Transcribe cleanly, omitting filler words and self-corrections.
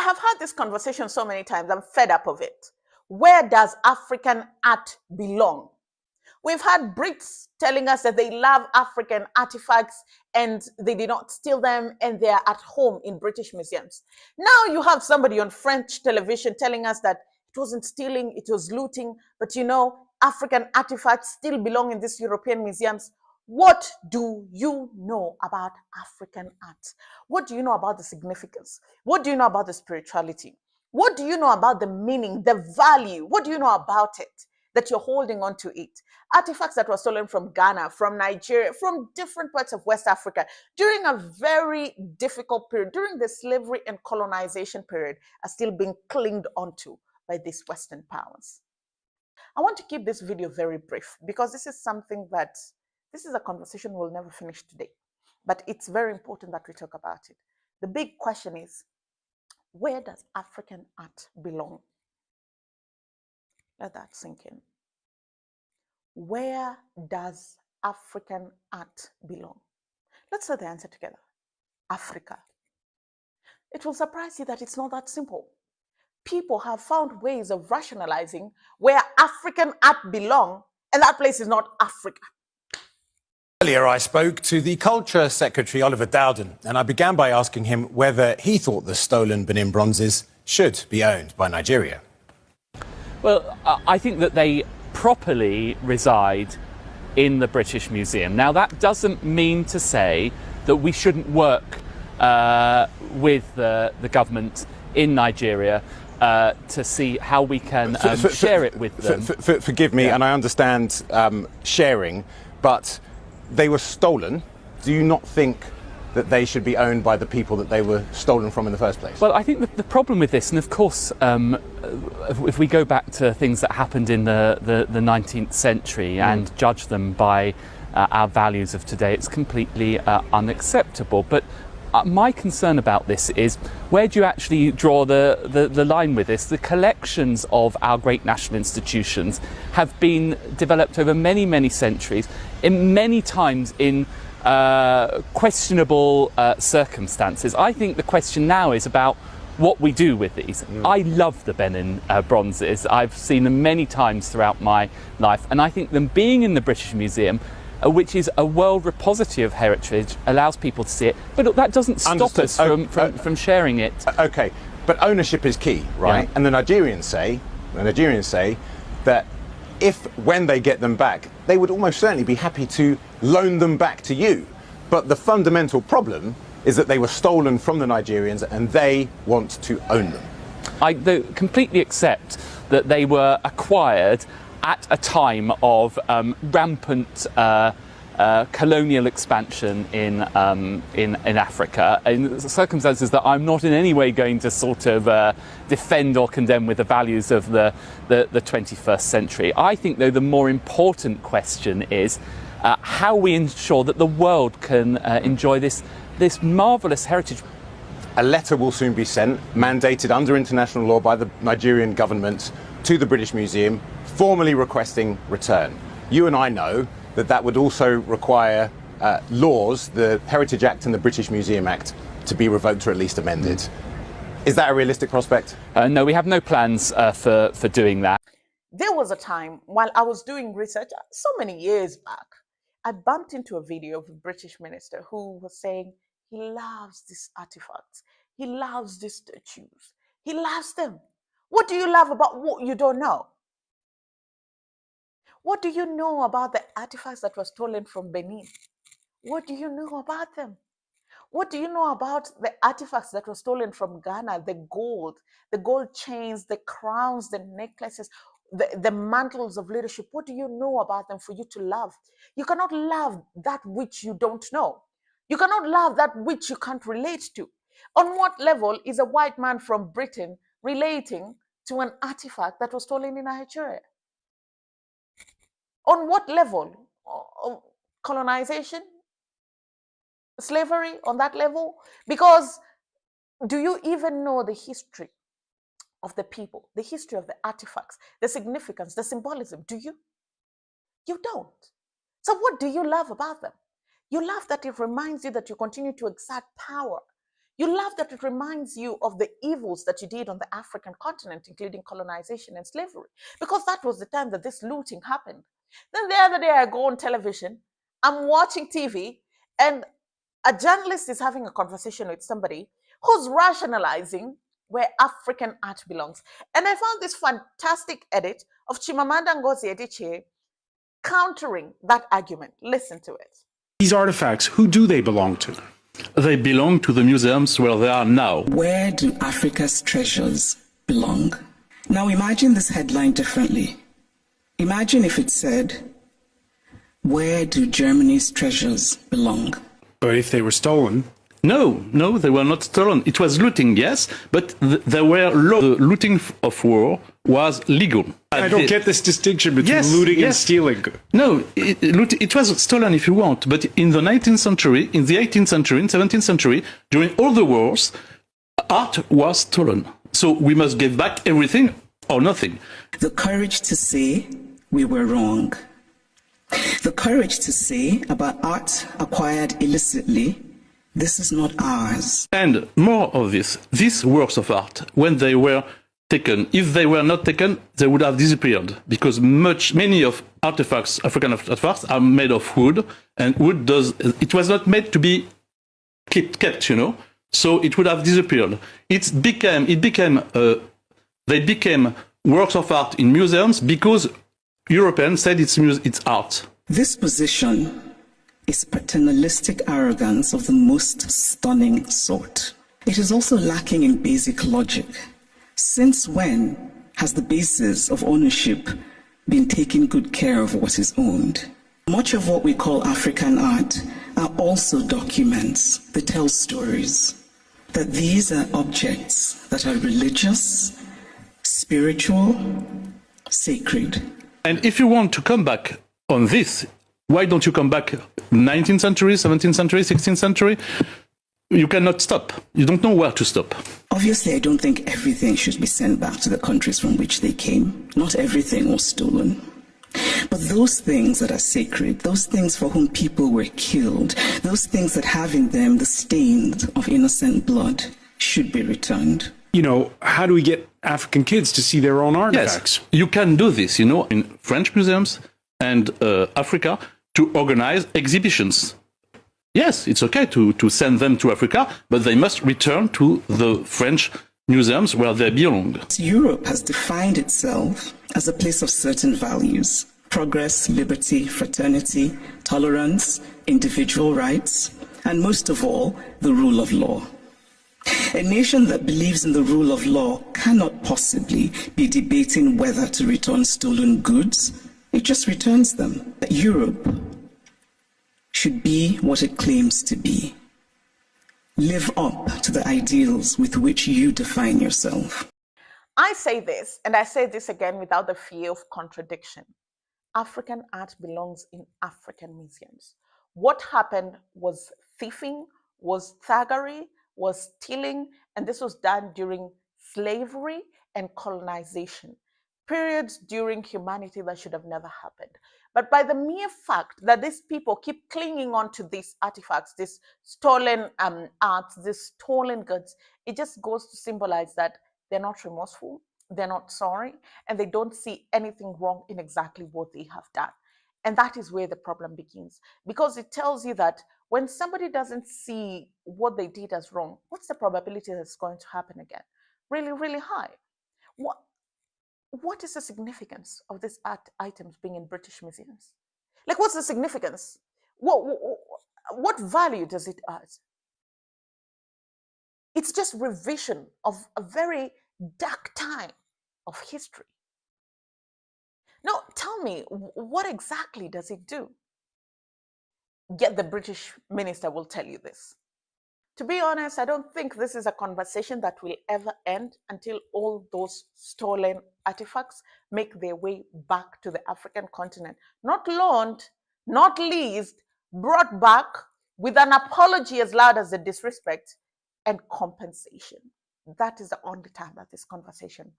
I have had this conversation so many times, I'm fed up of it. Where does African art belong? We've had Brits telling us that they love African artifacts and they did not steal them and they are at home in British museums. Now you have somebody on French television telling us that it wasn't stealing, it was looting, but you know, African artifacts still belong in these European museums. What do you know about African art? What do you know about the significance? What do you know about the spirituality? What do you know about the meaning, the value? What do you know about it that you're holding on to it? Artifacts that were stolen from Ghana, from Nigeria, from different parts of West Africa during a very difficult period, during the slavery and colonization period, are still being clinged onto by these Western powers. I want to keep this video very brief because this is something that, this is a conversation we'll never finish today, but it's very important that we talk about it. The big question is, where does African art belong? Let that sink in. Where does African art belong? Let's say the answer together. Africa. It will surprise you that it's not that simple. People have found ways of rationalizing where African art belong, and that place is not Africa. Earlier, I spoke to the Culture Secretary, Oliver Dowden, and I began by asking him whether he thought the stolen Benin bronzes should be owned by Nigeria. Well, I think that they properly reside in the British Museum. Now, that doesn't mean to say that we shouldn't work with the government in Nigeria to see how we can share it with them. Forgive me, and I understand sharing, but they were stolen. Do you not think that they should be owned by the people that they were stolen from in the first place? Well, I think that the problem with this, and of course, if we go back to things that happened in the 19th century and judge them by our values of today, it's completely unacceptable. But my concern about this is, where do you actually draw the line with this? The collections of our great national institutions have been developed over many, many centuries, in many times in questionable circumstances. I think the question now is about what we do with these. I love the Benin bronzes. I've seen them many times throughout my life, and I think them being in the British Museum, which is a world repository of heritage, allows people to see it. But look, that doesn't stop us from sharing it. Okay, but ownership is key, right? Yeah. And the Nigerians say that when they get them back, they would almost certainly be happy to loan them back to you. But the fundamental problem is that they were stolen from the Nigerians and they want to own them. I completely accept that they were acquired at a time of rampant colonial expansion in Africa, in circumstances that I'm not in any way going to sort of defend or condemn with the values of the 21st century. I think, though, the more important question is how we ensure that the world can enjoy this marvellous heritage. A letter will soon be sent, mandated under international law by the Nigerian government, to the British Museum, formally requesting return. You and I know that that would also require laws, the Heritage Act and the British Museum Act, to be revoked or at least amended. Is that a realistic prospect? No, we have no plans for doing that. There was a time while I was doing research, so many years back, I bumped into a video of a British minister who was saying he loves these artifacts, he loves these statues, he loves them. What do you love about what you don't know? What do you know about the artifacts that were stolen from Benin? What do you know about them? What do you know about the artifacts that were stolen from Ghana? The gold chains, the crowns, the necklaces, the mantles of leadership. What do you know about them for you to love? You cannot love that which you don't know. You cannot love that which you can't relate to. On what level is a white man from Britain relating to an artifact that was stolen in Nigeria? On what level? Colonization? Slavery? On that level? Because do you even know the history of the people, the history of the artifacts, the significance, the symbolism? Do you? You don't. So what do you love about them? You love that it reminds you that you continue to exert power. You love that it reminds you of the evils that you did on the African continent, including colonization and slavery, because that was the time that this looting happened. Then the other day I go on television, I'm watching TV, and a journalist is having a conversation with somebody who's rationalizing where African art belongs. And I found this fantastic edit of Chimamanda Ngozi Adichie countering that argument. Listen to it. These artifacts, who do they belong to? They belong to the museums where they are now. Where do Africa's treasures belong? Now imagine this headline differently. Imagine if it said, where do Germany's treasures belong? But if they were stolen? No, they were not stolen. It was looting, yes, but there were the looting of war was legal. I don't get this distinction between looting and stealing. No, it was stolen if you want, but in the 19th century, in the 18th century, in 17th century, during all the wars, art was stolen. So we must give back everything or nothing. The courage to say we were wrong. The courage to say about art acquired illicitly, this is not ours. And more of this, these works of art, when they were taken, if they were not taken, they would have disappeared, because many of artifacts, African artifacts, are made of wood, and wood it was not made to be kept, you know, so it would have disappeared. They became works of art in museums because Europeans said it's art. This position is paternalistic arrogance of the most stunning sort. It is also lacking in basic logic. Since when has the basis of ownership been taking good care of what is owned? Much of what we call African art are also documents that tell stories, that these are objects that are religious, spiritual, sacred. And if you want to come back on this, why don't you come back 19th century, 17th century, 16th century? You cannot stop. You don't know where to stop. Obviously, I don't think everything should be sent back to the countries from which they came. Not everything was stolen. But those things that are sacred, those things for whom people were killed, those things that have in them the stains of innocent blood should be returned. You know, how do we get African kids to see their own artifacts? Yes, you can do this, you know, in French museums and Africa, to organize exhibitions. Yes, it's okay to send them to Africa, but they must return to the French museums where they belong. Europe has defined itself as a place of certain values: progress, liberty, fraternity, tolerance, individual rights, and most of all, the rule of law. A nation that believes in the rule of law cannot possibly be debating whether to return stolen goods. It just returns them. Europe should be what it claims to be. Live up to the ideals with which you define yourself. I say this, and I say this again without the fear of contradiction. African art belongs in African museums. What happened was thieving, was thuggery, was stealing, and this was done during slavery and colonization, periods during humanity that should have never happened. But by the mere fact that these people keep clinging on to these artifacts, these stolen arts, these stolen goods, it just goes to symbolize that they're not remorseful, they're not sorry, and they don't see anything wrong in exactly what they have done. And that is where the problem begins, because it tells you that when somebody doesn't see what they did as wrong, what's the probability that it's going to happen again? Really, really high. What is the significance of these art items being in British museums? Like, what's the significance? What value does it add? It's just revision of a very dark time of history. Now, tell me, what exactly does it do? Yet the British minister will tell you this. To be honest, I don't think this is a conversation that will ever end until all those stolen artifacts make their way back to the African continent. Not loaned, not leased, brought back with an apology as loud as the disrespect and compensation. That is the only time that this conversation